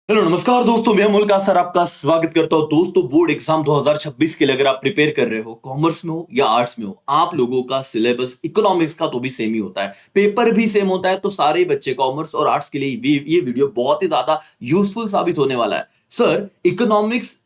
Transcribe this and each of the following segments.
Hello नमस्कार दोस्तों, मैं अमोल का सर आपका स्वागत करता हूं। दोस्तों, बोर्ड एग्जाम 2026 के लिए अगर आप प्रिपेयर कर रहे हो, कॉमर्स में हो या आर्ट्स में हो, आप लोगों का सिलेबस इकोनॉमिक्स का तो भी सेम ही होता है, पेपर भी सेम होता है। तो सारे बच्चे कॉमर्स और आर्ट्स के लिए ये वीडियो बहुत ही ज्यादा यूजफुल साबित होने वाला है। सर, इकोनॉमिक्स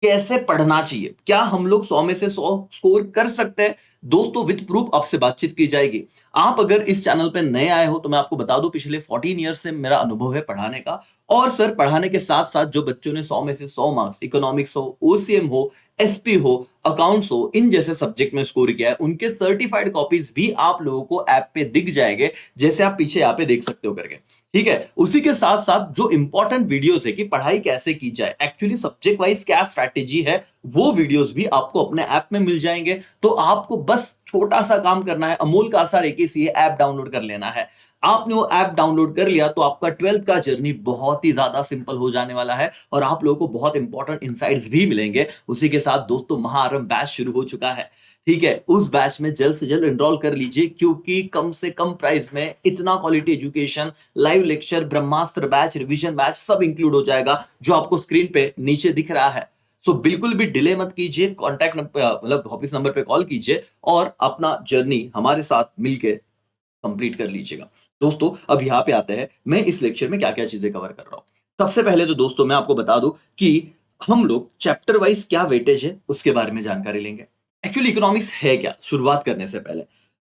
कैसे पढ़ना चाहिए? क्या हम लोग 100 में से 100 स्कोर कर सकते हैं? दोस्तों, विद प्रूफ आपसे बातचीत की जाएगी। आप अगर इस चैनल पे नए आए हो तो मैं आपको बता दूं, पिछले 14 ईयर से मेरा अनुभव है पढ़ाने का। और सर, पढ़ाने के साथ साथ जो बच्चों ने 100 में से 100 मार्क्स इकोनॉमिक्स हो, ओसीएम हो, एसपी हो, अकाउंट्स हो, इन जैसे सब्जेक्ट में स्कोर किया है, उनके सर्टिफाइड कॉपीज भी आप लोगों को ऐप पे दिख जाएंगे, जैसे आप पीछे यहाँ पे देख सकते हो करके। ठीक है, उसी के साथ साथ जो इंपॉर्टेंट वीडियोस है कि पढ़ाई कैसे की जाए, एक्चुअली सब्जेक्ट वाइज क्या स्ट्रैटेजी है, वो वीडियोस भी आपको अपने ऐप में मिल जाएंगे। तो आपको बस छोटा सा काम करना है, अमोल का आसार एकेसीए ऐप डाउनलोड कर लेना है। आपने वो ऐप डाउनलोड कर लिया तो आपका 12th का जर्नी बहुत ही ज्यादा सिंपल हो जाने वाला है और आप लोगों को बहुत इंपॉर्टेंट इंसाइट्स भी मिलेंगे। उसी के साथ दोस्तों, महाआरंभ बैच शुरू हो चुका है। ठीक है, उस बैच में जल्द से जल्द एनरोल कर लीजिए, क्योंकि कम से कम प्राइस में इतना क्वालिटी एजुकेशन, लाइव लेक्चर, ब्रह्मास्त्र बैच, रिवीजन बैच सब इंक्लूड हो जाएगा, जो आपको स्क्रीन पे नीचे दिख रहा है। सो बिल्कुल भी डिले मत कीजिए, कॉन्टैक्ट मतलब ऑफिस नंबर पे कॉल कीजिए और अपना जर्नी हमारे साथ मिलके कंप्लीट कर लीजिएगा। दोस्तों, अब यहाँ पे आते हैं, मैं इस लेक्चर में क्या क्या चीजें कवर कर रहा हूँ। सबसे पहले तो दोस्तों मैं आपको बता दूं कि हम लोग चैप्टर वाइज क्या वेटेज है उसके बारे में जानकारी लेंगे। एक्चुअली इकोनॉमिक्स है क्या, शुरुआत करने से पहले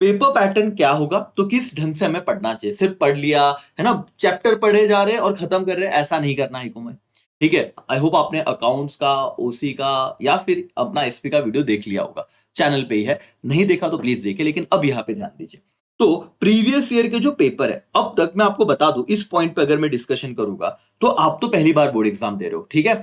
पेपर पैटर्न क्या होगा, तो किस ढंग से हमें पढ़ना चाहिए। सिर्फ पढ़ लिया है ना, चैप्टर पढ़े जा रहे हैं और खत्म कर रहे हैं, ऐसा नहीं करना है इको में। ठीक है, आई होप आपने अकाउंट्स का, ओसी का या फिर अपना एसपी का वीडियो देख लिया होगा, चैनल पे ही है। नहीं देखा तो प्लीज देखिए, लेकिन अब यहाँ पे ध्यान दीजिए। तो प्रीवियस ईयर के जो पेपर है, अब तक मैं आपको बता दूं, इस पॉइंट पे अगर मैं डिस्कशन करूंगा, तो आप तो पहली बार बोर्ड एग्जाम दे रहे हो। ठीक है,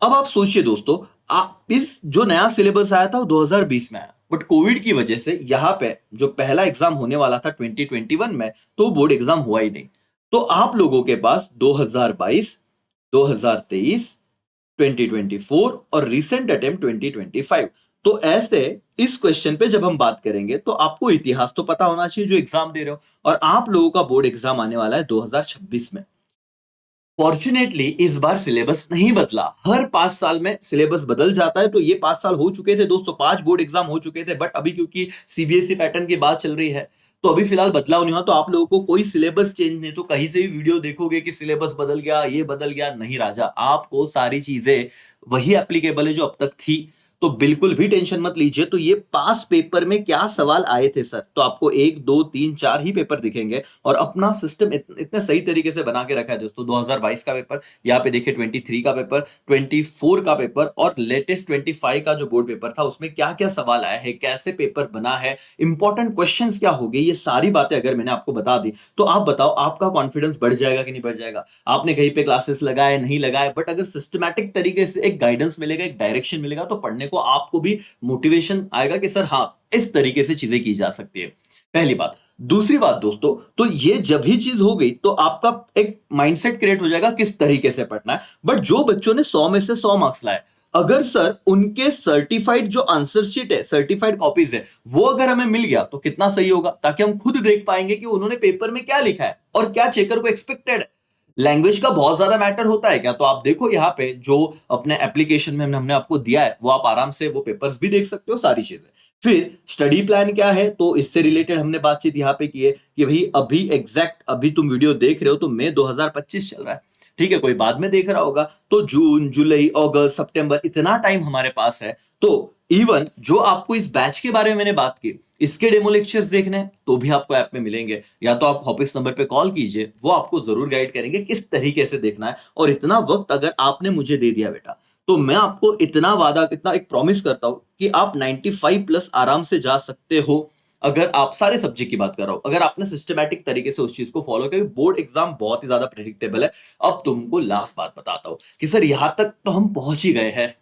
अब आप सोचिए दोस्तों, आप इस जो नया सिलेबस आया था वो 2020 में आया, बट कोविड की वजह से यहाँ पे जो पहला एग्जाम होने वाला था 2021 में, तो बोर्ड एग्जाम हुआ ही नहीं। तो आप लोगों के पास 2022, 2023, 2024 और रिसेंट अटेम्प्ट 2025। तो ऐसे इस क्वेश्चन पे जब हम बात करेंगे तो आपको इतिहास तो पता होना चाहिए जो एग्जाम दे रहे हो, और आप लोगों का बोर्ड एग्जाम आने वाला है 2026 में। फॉर्चुनेटली इस बार सिलेबस नहीं बदला, हर 5 साल में सिलेबस बदल जाता है। तो ये 5 साल हो चुके थे दोस्तों, 5 बोर्ड एग्जाम हो चुके थे, बट अभी क्योंकि सीबीएसई पैटर्न की बात चल रही है, तो अभी फिलहाल बदलाव नहीं हुआ। तो आप लोगों को कोई सिलेबस चेंज नहीं, तो कहीं से भी वीडियो देखोगे कि सिलेबस बदल गया, ये बदल गया, नहीं राजा, आपको सारी चीजें वही एप्लीकेबल है जो अब तक थी। तो बिल्कुल भी टेंशन मत लीजिए। तो ये पास पेपर में क्या सवाल आए थे सर, तो आपको 1 2 3 4 ही पेपर दिखेंगे, और अपना सिस्टम इतने सही तरीके से बना के रखा है दोस्तों। 2022 का पेपर यहाँ पे देखिए, 23 का पेपर, 24 का पेपर और लेटेस्ट 25 का जो बोर्ड पेपर था, उसमें क्या क्या सवाल आया है, कैसे पेपर बना है, इंपॉर्टेंट क्वेश्चंस क्या हो गए, ये सारी बातें अगर मैंने आपको बता दी, तो आप बताओ आपका कॉन्फिडेंस बढ़ जाएगा कि नहीं बढ़ जाएगा। आपने कहीं पे क्लासेस लगाए नहीं लगाए, बट अगर सिस्टमैटिक तरीके से एक गाइडेंस मिलेगा, एक डायरेक्शन मिलेगा, तो पढ़ने को आपको भी मोटिवेशन आएगा कि सर हाँ, इस तरीके से चीजें की जा सकती है। पहली बात। दूसरी बात दोस्तों, तो ये जब ही चीज हो गई तो आपका एक माइंडसेट क्रिएट हो जाएगा किस तरीके से पढ़ना है। बट जो बच्चों ने 100 में से 100 मार्क्स लाए, अगर सर उनके सर्टिफाइड जो आंसर शीट है, सर्टिफाइड कॉपीज है, वो अगर हमें मिल गया तो कितना सही होगा, ताकि हम खुद देख पाएंगे कि उन्होंने पेपर में क्या लिखा है और क्या चेकर को एक्सपेक्टेड है। लैंग्वेज का बहुत ज्यादा मैटर होता है क्या, तो आप देखो यहाँ पे जो अपने एप्लीकेशन में हमने आपको दिया है, वो आप आराम से वो पेपर्स भी देख सकते हो, सारी चीजें। फिर स्टडी प्लान क्या है, तो इससे रिलेटेड हमने बातचीत यहाँ पे की है कि भाई अभी एग्जैक्ट अभी तुम वीडियो देख रहे हो तो मई 2025 चल रहा है। ठीक है, कोई बाद में देख रहा होगा तो जून, जुलाई, अगस्त, सितंबर, इतना टाइम हमारे पास है। तो इवन जो आपको इस बैच के बारे में मैंने बात की, इसके डेमो लेक्चर्स देखने हैं तो भी आपको ऐप में मिलेंगे, या तो आप ऑफिस नंबर पे कॉल कीजिए, वो आपको जरूर गाइड करेंगे किस तरीके से देखना है। और इतना वक्त अगर आपने मुझे दे दिया बेटा, तो मैं आपको इतना वादा, इतना एक प्रॉमिस करता हूं कि आप 95 प्लस आराम से जा सकते हो। अगर आप सारे सब्जेक्ट की बात कर रहा हूं, अगर आपने सिस्टमैटिक तरीके से उस चीज को फॉलो किया, बोर्ड एग्जाम बहुत ही ज्यादा प्रेडिक्टेबल है। अब तुमको लास्ट बात बताता हूं कि सर यहां तक तो हम पहुंच ही गए हैं,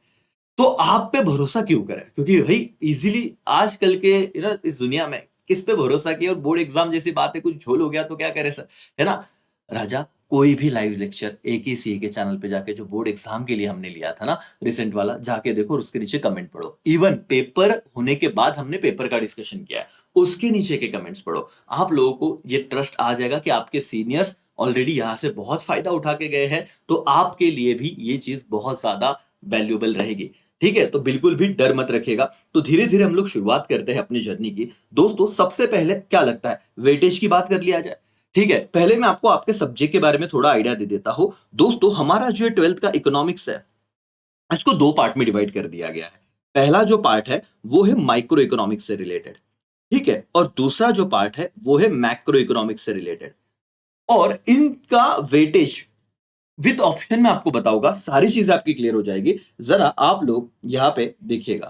तो आप पे भरोसा क्यों करें, क्योंकि भाई इजीली आजकल के इस दुनिया में किस पे भरोसा किया, और बोर्ड एग्जाम जैसी बात है, कुछ झोल हो गया तो क्या करे सर, है ना राजा। कोई भी लाइव लेक्चर एक ही सी के चैनल पे जाके, जो बोर्ड एग्जाम के लिए हमने लिया था ना, रिसेंट वाला, जाके देखो और उसके नीचे कमेंट पढ़ो। इवन पेपर होने के बाद हमने पेपर का डिस्कशन किया है, उसके नीचे के कमेंट्स पढ़ो। आप लोगों को ये ट्रस्ट आ जाएगा कि आपके सीनियर्स ऑलरेडी यहाँ से बहुत फायदा उठा के गए हैं, तो आपके लिए भी ये चीज बहुत ज्यादा वैल्यूएबल रहेगी। ठीक है, तो बिल्कुल भी डर मत रखिएगा। तो धीरे धीरे हम लोग शुरुआत करते हैं अपनी जर्नी की। दोस्तों सबसे पहले क्या लगता है, वेटेज की बात कर लिया जाए। ठीक है, पहले मैं आपको आपके सब्जेक्ट के बारे में थोड़ा आइडिया दे देता हूं। दोस्तों हमारा जो 12th का इकोनॉमिक्स है, इसको दो पार्ट में डिवाइड कर दिया गया है। पहला जो पार्ट है वो है माइक्रो इकोनॉमिक्स से रिलेटेड, ठीक है, और दूसरा जो पार्ट है वो है मैक्रो इकोनॉमिक्स से रिलेटेड। और इनका वेटेज विद ऑप्शन में आपको बताऊंगा, सारी चीजें आपकी क्लियर हो जाएगी। जरा आप लोग यहां पे देखिएगा।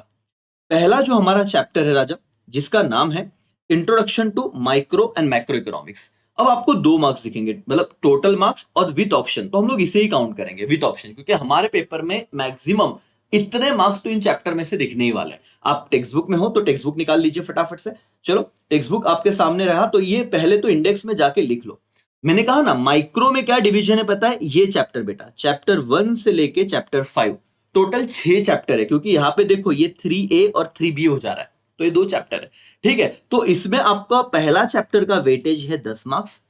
पहला जो हमारा चैप्टर है राजा, जिसका नाम है introduction to micro and macro economics. अब आपको 2 मार्क्स दिखेंगे, मतलब टोटल मार्क्स और विथ ऑप्शन, तो हम लोग इसे ही काउंट करेंगे विथ ऑप्शन, क्योंकि हमारे पेपर में मैक्सिमम इतने मार्क्स तो इन चैप्टर में से दिखने ही वाले हैं। आप टेक्स्ट बुक में हो तो टेक्स्ट बुक निकाल लीजिए फटाफट से। चलो टेक्स्ट बुक आपके सामने रहा तो ये पहले तो इंडेक्स में जाके लिख लो। मैंने कहा ना माइक्रो में क्या डिवीजन है पता है, ये चैप्टर बेटा, चैप्टर 1 से लेके चैप्टर 5, टोटल 6 चैप्टर है, क्योंकि यहां पे देखो ये 3A और 3B हो जा रहा है, तो ये 2 चैप्टर है। ठीक है, तो इसमें आपका पहला चैप्टर का वेटेज है 10 मार्क्स,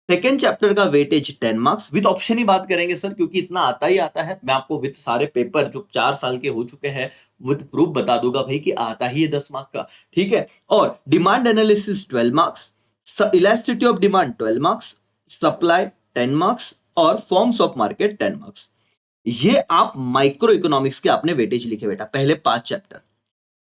सेकेंड चैप्टर का वेटेज 10 मार्क्स। विद ऑप्शन ही बात करेंगे सर, क्योंकि इतना आता ही आता है। मैं आपको विद सारे पेपर जो 4 साल के हो चुके हैं विद प्रूफ बता दूंगा भाई कि आता ही है 10 मार्क्स का। ठीक है, और demand analysis 12 marks, elasticity of demand 12 marks, supply 10 marks और फॉर्म्स ऑफ मार्केट 10 मार्क्स। ये आप माइक्रो इकोनॉमिक्स के आपने वेटेज लिखे बेटा, पहले 5 चैप्टर।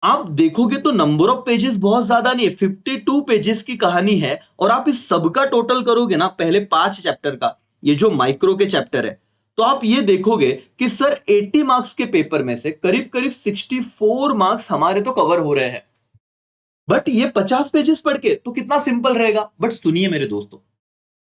आप देखोगे तो नंबर ऑफ पेजेस बहुत ज्यादा नहीं है, 52 पेजेस की कहानी है। और आप इस सबका टोटल करोगे ना, पहले 5 चैप्टर का, ये जो माइक्रो के चैप्टर है, तो आप ये देखोगे कि सर 80 मार्क्स के पेपर में से करीब करीब 64 मार्क्स हमारे तो कवर हो रहे हैं। बट ये 50 पेजेस पढ़ के तो कितना सिंपल रहेगा। बट सुनिए मेरे दोस्तों,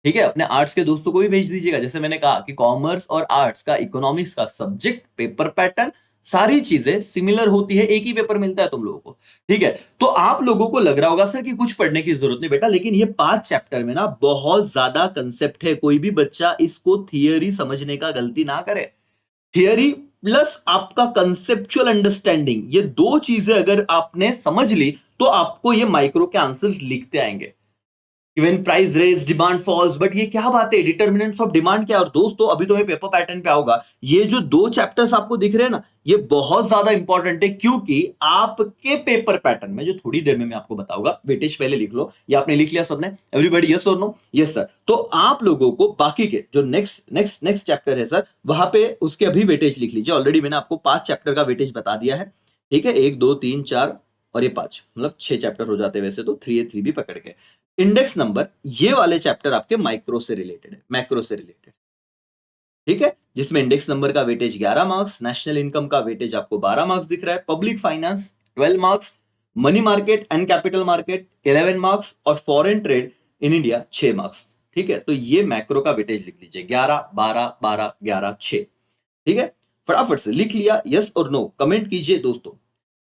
ठीक है, अपने आर्ट्स के दोस्तों को भी भेज दीजिएगा। जैसे मैंने कहा कि कॉमर्स और आर्ट्स का इकोनॉमिक्स का सब्जेक्ट, पेपर पैटर्न, सारी चीजें सिमिलर होती है, एक ही पेपर मिलता है तुम लोगों को। ठीक है, तो आप लोगों को लग रहा होगा सर कि कुछ पढ़ने की जरूरत नहीं बेटा, लेकिन ये 5 चैप्टर में ना बहुत ज्यादा कंसेप्ट है। कोई भी बच्चा इसको थियरी समझने का गलती ना करे। थियरी प्लस आपका कंसेप्चुअल अंडरस्टैंडिंग, ये 2 चीजें अगर आपने समझ ली तो आपको ये माइक्रो के आंसर्स लिखते आएंगे। Even price raise, demand falls, but ये क्या बात है, डिटर्मिनेंट्स ऑफ डिमांड क्या है। और दोस्तों अभी तो ये पेपर पैटर्न पे आओगा, ये जो 2 चैप्टर्स आपको दिख रहे हैं ना, ये बहुत ज्यादा इंपॉर्टेंट है, क्योंकि आपके पेपर पैटर्न में जो थोड़ी देर में मैं आपको बताऊंगा, वेटेज पहले लिख लो। ये आपने लिख लिया सबने, एवरीबॉडी यस और नो? Yes sir. तो आप लोगों को बाकी के जो नेक्स्ट चैप्टर है सर, वहां पे उसके अभी वेटेज लिख लीजिए। ऑलरेडी मैंने आपको 5 चैप्टर का वेटेज बता दिया है। ठीक है, 1 2 3 4 और ये 5, मतलब 6 चैप्टर हो जाते हैं वैसे तो, 3A 3B पकड़ के। इंडेक्स नंबर, ये वाले चैप्टर आपके माइक्रो से रिलेटेड है, मैक्रो से रिलेटेड। ठीक है, जिसमें इंडेक्स नंबर का वेटेज 11 मार्क्स, नेशनल इनकम का वेटेज आपको 12 मार्क्स दिख रहा है, public finance 12 marks, money market and capital market 11 marks और foreign trade in India 6 marks. ठीक है, तो ये मैक्रो का वेटेज लिख लीजिए, 11 12 12 11 6। ठीक है, फटाफट से लिख लिया, यस और नो कमेंट कीजिए दोस्तों,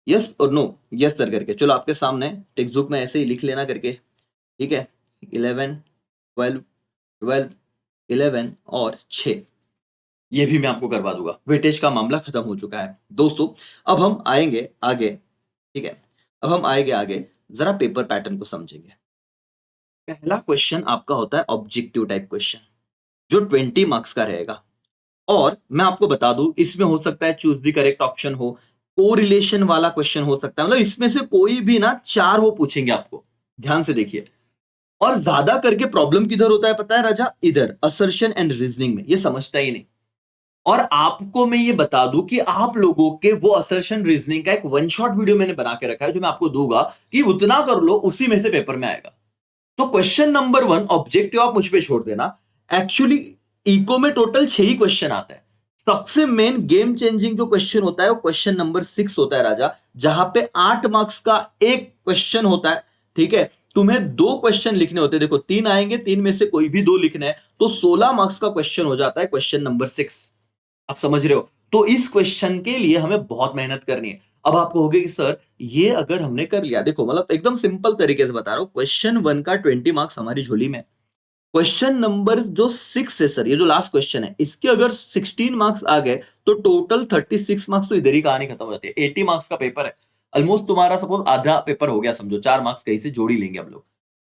यस और नो, यस सर करके। चलो आपके सामने टेक्स्ट बुक में ऐसे ही लिख लेना करके। ठीक है, 11 12 12 11 और 6, ये भी मैं आपको करवा दूंगा। वेटेज का मामला खत्म हो चुका है दोस्तों। अब हम आएंगे आगे। ठीक है, अब हम आएंगे आगे, जरा पेपर पैटर्न को समझेंगे। पहला क्वेश्चन आपका होता है ऑब्जेक्टिव टाइप क्वेश्चन, जो 20 मार्क्स का रहेगा। और मैं आपको बता दूं, इसमें हो सकता है चूज द करेक्ट ऑप्शन हो, कोरिलेशन वाला क्वेश्चन हो सकता है, मतलब इसमें से कोई भी ना 4 वो पूछेंगे आपको। ध्यान से देखिए। और ज्यादा करके प्रॉब्लम किधर होता है पता है राजा, इधर असर्शन एंड रीजनिंग में, ये समझता ही नहीं। और आपको मैं ये बता दूं कि आप लोगों के वो असर्शन रीजनिंग का एक वन शॉट वीडियो मैंने बना के रखा है, जो मैं आपको दूंगा कि उतना कर लो, उसी में से पेपर में आएगा। तो क्वेश्चन नंबर 1 ऑब्जेक्टिव आप मुझ पे छोड़ देना। एक्चुअली इको में टोटल 6 ही क्वेश्चन आता है। सबसे मेन गेम चेंजिंग जो क्वेश्चन होता है वो क्वेश्चन नंबर 6 होता है राजा, जहां पे 8 मार्क्स का एक क्वेश्चन होता है। ठीक है, तुम्हें 2 क्वेश्चन लिखने होते हैं, देखो 3 आएंगे, 3 में से कोई भी 2 लिखने हैं, तो 16 मार्क्स का क्वेश्चन हो जाता है क्वेश्चन नंबर 6। आप समझ रहे हो? तो इस क्वेश्चन के लिए हमें बहुत मेहनत करनी है। अब आप कहोगे कि सर ये अगर हमने कर लिया, देखो मतलब एकदम सिंपल तरीके से बता रहा हूं, क्वेश्चन 1 का 20 मार्क्स हमारी झोली में। क्वेश्चन नंबर जो 6 है सर, ये जो लास्ट क्वेश्चन है, इसके अगर 16 मार्क्स आ गए तो टोटल 36 मार्क्स, तो इधर ही कहानी खत्म हो जाती है। 80 मार्क्स का पेपर है, ऑलमोस्ट तुम्हारा सपोज आधा पेपर हो गया समझो, 4 मार्क्स कहीं से जोड़ ही लेंगे हम लोग।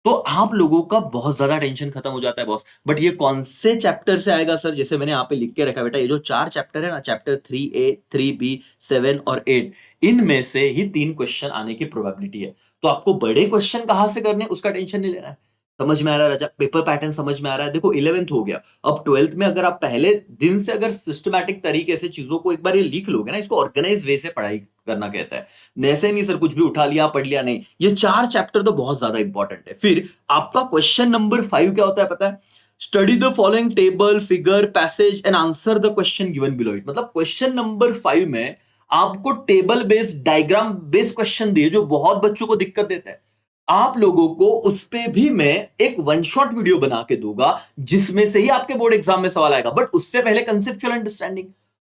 तो आप लोगों का बहुत ज्यादा टेंशन खत्म हो जाता है बॉस। बट ये कौन से चैप्टर से आएगा सर? जैसे मैंने यहाँ पे लिख के रखा बेटा, ये जो 4 चैप्टर है ना, चैप्टर 3A, 3B, 7 और 8, इनमें से ही 3 क्वेश्चन आने की प्रोबेबिलिटी है। तो आपको बड़े क्वेश्चन कहां से करने उसका टेंशन नहीं लेना है। समझ में आ रहा है राजा? पेपर पैटर्न समझ में आ रहा है? देखो 11th हो गया, अब 12th में अगर आप पहले दिन से अगर सिस्टमैटिक तरीके से चीजों को एक बार ये लिख लोगे ना, इसको ऑर्गेनाइज वे से पढ़ाई करना कहता है। ऐसे नहीं सर कुछ भी उठा लिया पढ़ लिया, नहीं। ये 4 चैप्टर तो बहुत ज्यादा इंपॉर्टेंट है। फिर आपका क्वेश्चन नंबर 5 क्या होता है पता है? Study the following table, figure, passage and answer the question given below it. मतलब क्वेश्चन नंबर 5 में आपको table based, diagram based question दिए जो बहुत बच्चों को दिक्कत देते हैं। आप लोगों को उस पे भी मैं एक वन शॉट वीडियो बना के दूंगा जिसमें से ही आपके बोर्ड एग्जाम में सवाल आएगा। बट उससे पहले कंसेप्चुअल अंडरस्टैंडिंग,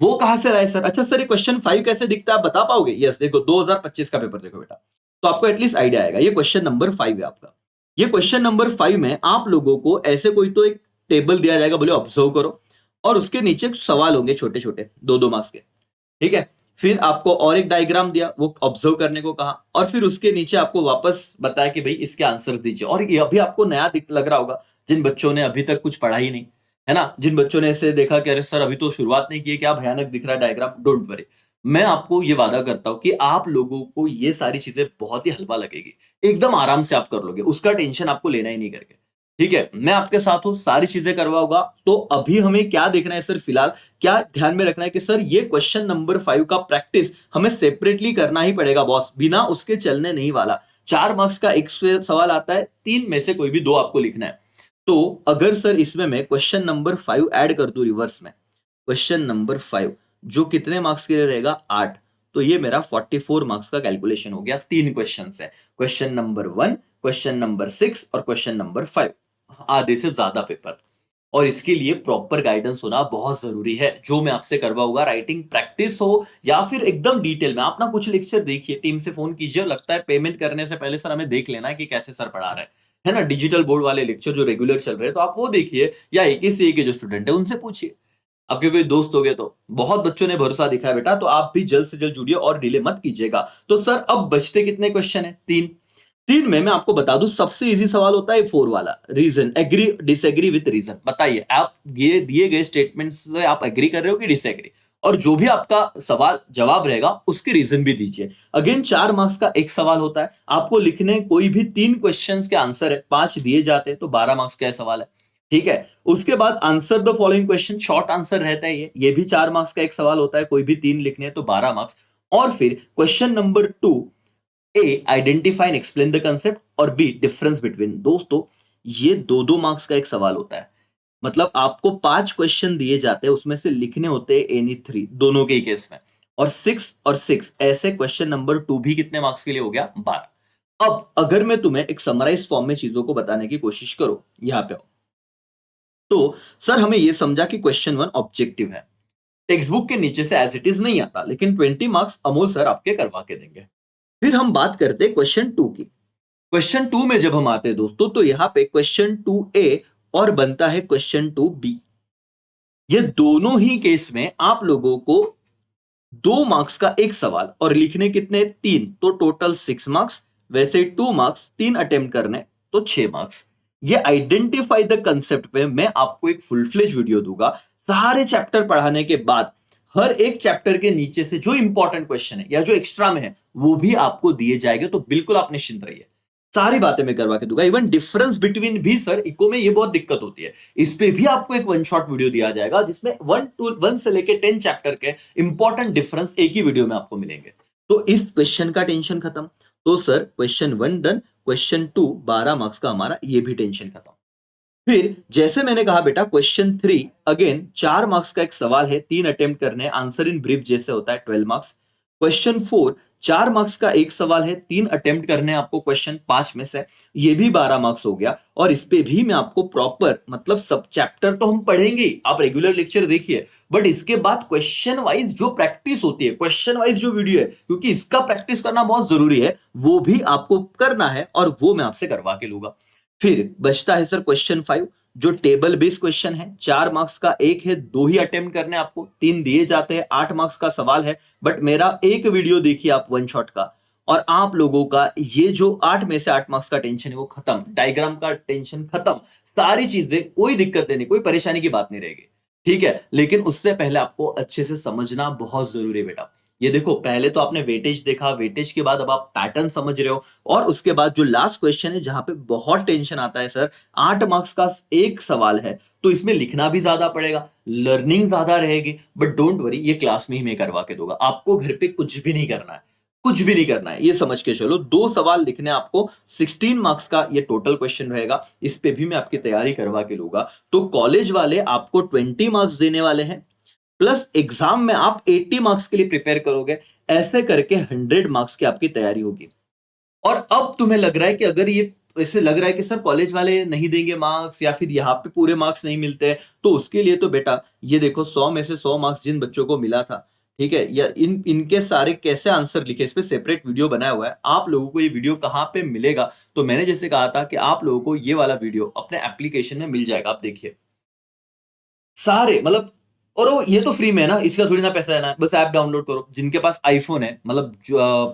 वो कहां से लाए सर? अच्छा सर ये क्वेश्चन 5 कैसे दिखता है आप बता पाओगे? यस देखो 2025 का पेपर देखो बेटा, तो आपको एटलीस्ट आइडिया आएगा। ये क्वेश्चन नंबर 5 है आपका। ये क्वेश्चन नंबर 5 में आप लोगों को ऐसे कोई तो एक टेबल दिया जाएगा, बोले ऑब्जर्व करो, और उसके नीचे सवाल होंगे छोटे छोटे 2-2 मार्क्स के, ठीक है। फिर आपको और एक डायग्राम दिया, वो ऑब्जर्व करने को कहा, और फिर उसके नीचे आपको वापस बताया कि भाई इसके आंसर दीजिए। और ये अभी आपको नया दिख लग रहा होगा जिन बच्चों ने अभी तक कुछ पढ़ा ही नहीं, है ना, जिन बच्चों ने ऐसे देखा कि अरे सर अभी तो शुरुआत नहीं की है, क्या भयानक दिख रहा है डायग्राम, डोंट वरी। मैं आपको ये वादा करता हूं कि आप लोगों को ये सारी चीजें बहुत ही हल्का लगेगी, एकदम आराम से आप कर लोगे, उसका टेंशन आपको लेना ही नहीं करके, ठीक है। मैं आपके साथ हूं, सारी चीजें करवाऊंगा। तो अभी हमें क्या देखना है सर? फिलहाल क्या ध्यान में रखना है कि सर ये क्वेश्चन नंबर 5 का प्रैक्टिस हमें सेपरेटली करना ही पड़ेगा बॉस, बिना उसके चलने नहीं वाला। 4 मार्क्स का एक सवाल आता है, 3 में से कोई भी 2 आपको लिखना है। तो अगर सर इसमें मैं क्वेश्चन नंबर 5 ऐड कर दूं रिवर्स में, क्वेश्चन नंबर 5 जो कितने मार्क्स के लिए रहेगा? 8। तो ये मेरा 44 मार्क्स का कैलकुलेशन हो गया। 3 क्वेश्चन है, क्वेश्चन नंबर 1, क्वेश्चन नंबर 6 और क्वेश्चन नंबर 5, आधे से ज्यादा पेपर। और इसके लिए प्रॉपर गाइडेंस होना बहुत जरूरी है, जो मैं आपसे करवाऊंगा। राइटिंग प्रैक्टिस हो या फिर एकदम डिटेल में, आप ना कुछ लेक्चर देखिए, टीम से फोन कीजिए, लगता है पेमेंट करने से पहले सर हमें देख लेना है कि कैसे सर पढ़ा रहे है ना, डिजिटल बोर्ड वाले लेक्चर जो रेगुलर चल रहे हैं तो आप वो देखिए, या एक के जो स्टूडेंट है उनसे पूछिए, आपके कोई दोस्त हो गए तो। बहुत बच्चों ने भरोसा दिखाया बेटा, तो आप भी जल्द से जल्द जुड़िए और डिले मत कीजिएगा। तो सर अब बचते कितने क्वेश्चन है? 3। 3 में मैं आपको बता दूं सबसे इजी सवाल होता है 4 वाला, reason, agree disagree with reason. बताइए आप ये दिए गए स्टेटमेंट से आप एग्री कर रहे हो कि डिसएग्री, और जो भी आपका सवाल जवाब रहेगा उसके रीजन भी दीजिए। अगेन 4 मार्क्स का एक सवाल होता है, आपको लिखने कोई भी 3 क्वेश्चंस के आंसर है, 5 दिए जाते हैं तो 12 मार्क्स का सवाल है, ठीक है। उसके बाद answer the following question, short answer रहता है ये भी 4 मार्क्स का एक सवाल होता है, कोई भी 3 लिखने हैं तो 12 मार्क्स। और फिर question number 2, A identify and explain the concept, और बी डिफरेंस बिटवीन। दोस्तों ये 2-2 मार्क्स का एक सवाल होता है, मतलब आपको 5 क्वेश्चन दिए जाते हैं, उसमें से लिखने होते हैं एनी 3, दोनों के ही केस में। और 6 और 6 ऐसे क्वेश्चन नंबर 2 भी कितने मार्क्स के लिए हो गया? 12। अब अगर मैं तुम्हें एक समराइज फॉर्म में चीजों को बताने की कोशिश करूं, यहां पे हो, तो सर हमें यह समझा कि क्वेश्चन 1 ऑब्जेक्टिव है, टेक्स्ट बुक के नीचे से एज इट इज नहीं आता, लेकिन 20 मार्क्स अमोल सर आपके करवा के देंगे। फिर हम बात करते हैं क्वेश्चन 2 की। क्वेश्चन 2 में जब हम आते हैं दोस्तों, तो यहां पे क्वेश्चन 2A और बनता है क्वेश्चन 2B। ये दोनों ही केस में आप लोगों को 2 मार्क्स का एक सवाल, और लिखने कितने? 3, तो टोटल 6 मार्क्स। वैसे 2 मार्क्स 3 अटेम्प्ट करने तो 6 मार्क्स। ये आइडेंटिफाई द कंसेप्ट पे मैं आपको एक फुल फ्लेज वीडियो दूंगा, सारे चैप्टर पढ़ाने के बाद हर एक चैप्टर के नीचे से जो इंपॉर्टेंट क्वेश्चन है या जो एक्स्ट्रा में है वो भी आपको दिए जाएंगे, तो बिल्कुल आप निश्चिंत रहिए, सारी बातें मैं करवा के दूंगा। इवन डिफरेंस बिटवीन भी सर इको में ये बहुत दिक्कत होती है, इस पे भी आपको एक वन शॉट वीडियो दिया जाएगा जिसमें 1 से लेके 10 चैप्टर के इंपॉर्टेंट डिफरेंस एक ही वीडियो में आपको मिलेंगे। तो इस क्वेश्चन का टेंशन खत्म। तो sir question 1 done, question 2 12 marks का हमारा, ये भी टेंशन खत्म। फिर जैसे मैंने कहा बेटा क्वेश्चन 3 अगेन 4 मार्क्स का एक सवाल है, 3 अटेम्प्ट करने, आंसर इन ब्रीफ जैसे होता है 12 मार्क्स। क्वेश्चन 4 4 मार्क्स का एक सवाल है, 3 अटेम्प्ट करने आपको क्वेश्चन 5 में से, ये भी 12 मार्क्स हो गया। और इस पे भी मैं आपको प्रॉपर, मतलब सब चैप्टर तो हम पढ़ेंगे ही, आप रेगुलर लेक्चर देखिए, बट इसके बाद क्वेश्चन वाइज जो प्रैक्टिस होती है, क्वेश्चन वाइज जो वीडियो है, क्योंकि इसका प्रैक्टिस करना बहुत जरूरी है, वो भी आपको करना है और वो मैं आपसे करवा के लूंगा। फिर बचता है सर क्वेश्चन 5, जो टेबल बेस्ड क्वेश्चन है, 4 मार्क्स का एक है, 2 ही अटेम्प्ट करने आपको, 3 दिए जाते हैं, 8 मार्क्स का सवाल है। बट मेरा एक वीडियो देखिए आप वन शॉट का, और आप लोगों का ये जो 8 में से 8 मार्क्स का टेंशन है वो खत्म, डायग्राम का टेंशन खत्म, सारी चीजें, कोई दिक्कतें नहीं, कोई परेशानी की बात नहीं रहेगी। ठीक है, लेकिन उससे पहले आपको अच्छे से समझना बहुत जरूरी है बेटा। ये देखो, पहले तो आपने वेटेज देखा, वेटेज के बाद अब आप पैटर्न समझ रहे हो, और उसके बाद जो लास्ट क्वेश्चन है जहां पे बहुत टेंशन आता है सर, 8 मार्क्स का एक सवाल है, तो इसमें लिखना भी ज्यादा पड़ेगा, लर्निंग ज्यादा रहेगी, बट डोंट वरी, ये क्लास में ही मैं करवा के दूंगा, आपको घर पे कुछ भी नहीं करना है, कुछ भी नहीं करना है, ये समझ के चलो। 2 सवाल लिखने आपको, 16 मार्क्स का ये टोटल क्वेश्चन रहेगा, इस पे भी मैं आपकी तैयारी करवा के लूंगा। तो कॉलेज वाले आपको 20 मार्क्स देने वाले हैं, प्लस एग्जाम में आप 80 मार्क्स के लिए प्रिपेयर करोगे, ऐसे करके 100 मार्क्स की आपकी तैयारी होगी। और अब तुम्हें लग रहा है कि अगर ये ऐसे लग रहा है कि सर कॉलेज वाले नहीं देंगे मार्क्स, या फिर यहाँ पे पूरे मार्क्स नहीं मिलते, तो उसके लिए तो बेटा ये देखो, 100 में से 100 मार्क्स जिन बच्चों को मिला था, ठीक है, या इनके सारे कैसे आंसर लिखे, इस पे सेपरेट वीडियो बनाया हुआ है। आप लोगों को ये वीडियो कहाँ पे मिलेगा, तो मैंने जैसे कहा था कि आप लोगों को ये वाला वीडियो अपने एप्लीकेशन में मिल जाएगा, आप देखिए सारे, मतलब, और वो ये तो फ्री में है ना, इसका थोड़ी ना पैसा है ना, बस ऐप डाउनलोड करो। जिनके पास आईफोन है, मतलब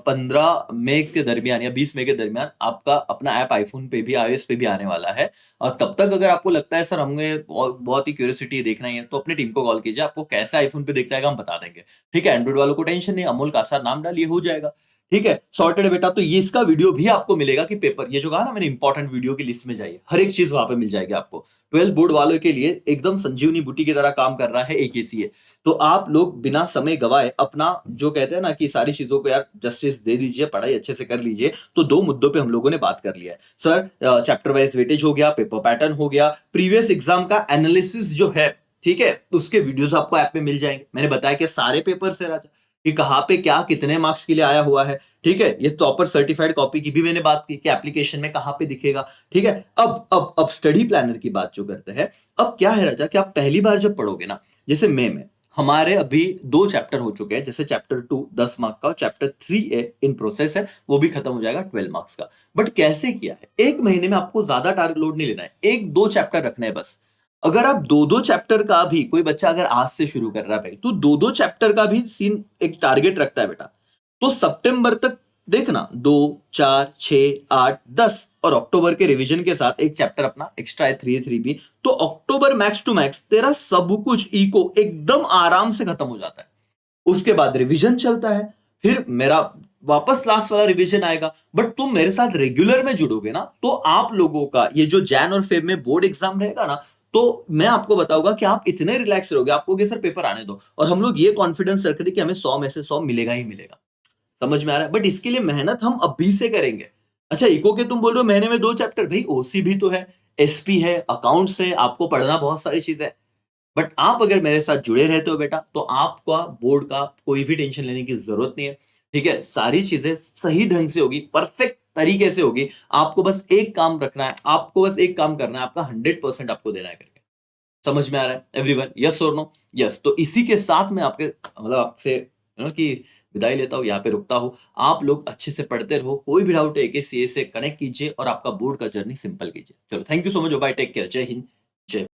15 मई के दरमियान या 20 मई के दरमियान आपका अपना ऐप आईफोन पे भी, iOS पे भी आने वाला है। और तब तक अगर आपको लगता है सर हमें बहुत ही क्यूरियोसिटी देखना ही है, तो अपनी टीम को कॉल कीजिए, आपको कैसे आईफोन पे देखता है हम बता देंगे। ठीक है, एंड्रॉइड वालों को टेंशन नहीं, अमोल कासार नाम डालिए, हो जाएगा। ठीक है, सॉर्टेड है बेटा। तो ये इसका वीडियो भी आपको मिलेगा कि पेपर, ये जो कहा ना मैंने, इंपॉर्टेंट वीडियो की लिस्ट में जाइए, हर एक चीज वहां पे मिल जाएगी आपको। 12 बोर्ड वालों के लिए एकदम संजीवनी बूटी की तरह काम कर रहा है AKCA। तो आप लोग बिना समय गवाए अपना, जो कहते हैं ना कि सारी चीजों को यार जस्टिस दे दीजिए, पढ़ाई अच्छे से कर लीजिए। तो 2 मुद्दों पे हम लोगों ने बात कर लिया है सर, चैप्टर वाइज वेटेज हो गया, पेपर पैटर्न हो गया, प्रीवियस एग्जाम का एनालिसिस जो है, ठीक है, उसके वीडियोस आपको ऐप में मिल जाएंगे। मैंने बताया कि सारे पेपर से राजा, कि कहाँ पे क्या कितने मार्क्स के लिए आया हुआ है। ठीक है, ये टॉपर सर्टिफाइड कॉपी की भी मैंने बात की कि एप्लीकेशन में कहाँ पे दिखेगा। ठीक है, अब स्टडी प्लानर की बात जो करते हैं, अब क्या है राजा कि आप पहली बार जब पढ़ोगे ना, जैसे मई में हमारे अभी 2 चैप्टर हो चुके हैं, जैसे चैप्टर 2 10 मार्क का, और चैप्टर 3 इन प्रोसेस है, वो भी खत्म हो जाएगा 12 मार्क्स का। बट कैसे किया है, एक महीने में आपको ज्यादा टारगेट लोड नहीं लेना है, 1-2 चैप्टर रखना है बस। अगर आप 2-2 चैप्टर का भी, कोई बच्चा अगर आज से शुरू कर रहा है भाई, तो 2-2 चैप्टर का भी सीन एक टारगेट रखता है बेटा, तो सितंबर तक देखना, 2 4 6 8 10, और अक्टूबर के रिवीजन के साथ एक चैप्टर अपना एक्स्ट्रा है 3A 3B, तो अक्टूबर मैक्स टू मैक्स तेरा सब कुछ इको एकदम आराम से खत्म हो जाता है। उसके बाद रिवीजन चलता है, फिर मेरा वापस लास्ट वाला रिवीजन आएगा। बट तुम मेरे साथ रेगुलर में जुड़ोगे ना, तो आप लोगों का ये जो जैन और फेब में बोर्ड एग्जाम रहेगा ना, तो मैं आपको बताऊंगा कि आप इतने रिलैक्स रहोगे, आपको कि सर पेपर आने दो, और हम लोग ये कॉन्फिडेंस रख रहे हैं कि हमें 100 में से 100 मिलेगा ही मिलेगा। समझ में आ रहा है? बट इसके लिए मेहनत हम अभी से करेंगे। अच्छा, इको के तुम बोल रहे हो महीने में 2 चैप्टर, भाई OC भी तो है, SP है, अकाउंट्स है, आपको पढ़ना बहुत सारी चीजें है। बट आप अगर मेरे साथ जुड़े रहते हो बेटा, तो आपका बोर्ड का कोई भी टेंशन लेने की जरूरत नहीं है। ठीक है, सारी चीजें सही ढंग से होगी, परफेक्ट तरीके से होगी। आपको बस एक काम रखना है, आपको बस एक काम करना है, आपका 100% आपको देना है करके। समझ में आ रहा है एवरीवन? यस और नो? यस। तो इसी के साथ मैं आपके, मतलब आपसे कि विदाई लेता हूँ, यहाँ पे रुकता हूँ। आप लोग अच्छे से पढ़ते रहो, कोई भी डाउट है AKCA से कनेक्ट कीजिए, और आपका बोर्ड का जर्नी सिंपल कीजिए। चलो, thank you so much, bye, take care, Jai Hind, जय